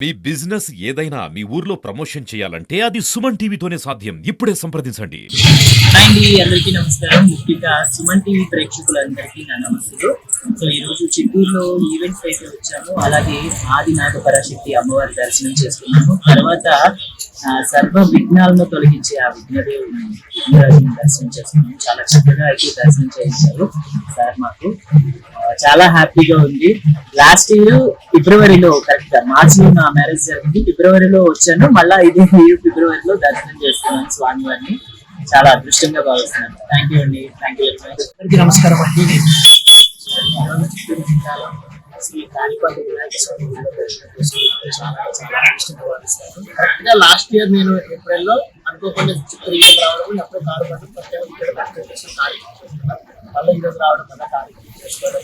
మీ business ఏదైనా మీ ఊర్లో promotion చేయాలంటే అది సుమన్ టీవీతోనే సాధ్యం. ఇప్పుడే సంప్రదించండి. అండి అందరికీ నమస్కారం. ముఖ్యంగా సుమన్ టీవీ ప్రేక్షకులందరికీ నా నమస్కారం. సో ఈ రోజు చిత్తూరులో ఈవెంట్స్ అయితే వచ్చాము. అలాగే ఆది నాగపరాశక్తి అమ్మవారి దర్శనం చేసుకున్నాము. తర్వాత సర్వ విఘ్నాలను తొలగించే ఆ విఘ్నదేవుని విఘ్నరాజుని దర్శనం చేసుకున్నాము. చాలా చక్కగా అయితే దర్శనం చేయించారు సార్. మాకు చాలా హ్యాపీగా ఉంది. లాస్ట్ ఇయర్ ఫిబ్రవరిలో, కరెక్ట్ గా మార్చ్ లో నా మ్యారేజ్ జరిగింది. ఫిబ్రవరిలో వచ్చాను, మళ్ళా ఇదే ఇయర్ ఫిబ్రవరిలో దర్శనం చేసుకున్నాను స్వామి వారిని. చాలా అదృష్టంగా భావిస్తున్నాను. థ్యాంక్ యూ అండి. Thank you very much. అందరికీ నమస్కారం అండి. చిత్తూరు జిల్లాలో శ్రీ కాణిపాక వినాయక స్వామి దర్శనం చేసుకున్నాను. చాలా చాలా అదృష్టంగా భావిస్తాను. కరెక్ట్ గా లాస్ట్ ఇయర్ నేను ఏప్రిల్లో అనుకోకుండా చిత్తూరు రావడం, అప్పుడు కారు ఇక్కడ దర్శనం చేసుకున్నాను. మళ్ళీ ఈరోజు రావడం వల్ల కార్యక్రమం చేసుకోవడం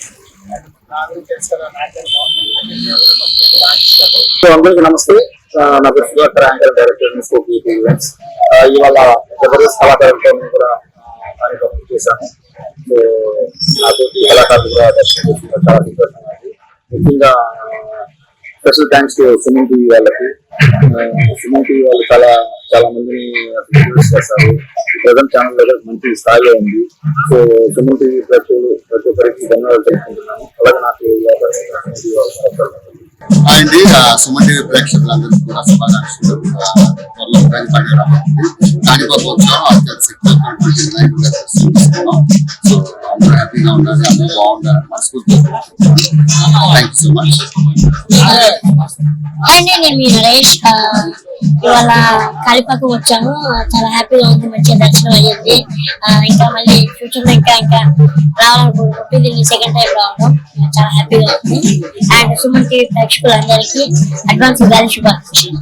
అందరికీ నమస్తే. నా పేరు సుధాకర్, యాంకర్ డైరెక్టర్ ఈవెంట్స్. ఇవాళ జబర్దస్త్ కళాకారులతో నేను కూడా కార్యక్రమం చేశాను. సో నాతోటి కళాకారులు కూడా దర్శనం చేసిన చాలా సంతోషంగా ఉంది. ముఖ్యంగా special thanks to Suman TV వాళ్ళకి. సుమన్ టీవీ వాళ్ళు చాలా మందిని చేస్తారు. ప్రజెంట్ ఛానల్ లో మంచి స్థాయిలో ఉంది. సో సుమన్ టీవీ ప్రతి ఒక్కరికి ధన్యవాదాలు తెలుసుకుంటున్నాను. అలాగే నాకు అండి సుమన్ టీవీ ప్రేక్షకులందరికీ కూడా శుభాకాంక్షలు. త్వరలో కాణిపాక వచ్చాం. అత్యంత శక్తివంతమైనటువంటి వినాయకుడిగా దర్శిస్తున్నాం. సో అందరూ హ్యాపీగా ఉండాలి, అందరూ బాగుండాలి మనస్ఫూర్తి. Thank you so much. అండి నేను మీ నరేష్. ఇవాళ కాణిపాక వచ్చాము. చాలా హ్యాపీగా ఉంది, మంచిగా దర్శనం అయ్యింది. ఇంకా మళ్ళీ ఫ్యూచర్ లో ఇంకా రావాలనుకుంటున్నాం. దీన్ని సెకండ్ టైం రావడం చాలా హ్యాపీగా ఉంది. అండ్ సుమన్ టీవీ ప్రేక్షకులందరికీ అడ్వాన్స్ శుభాకాంక్షలు.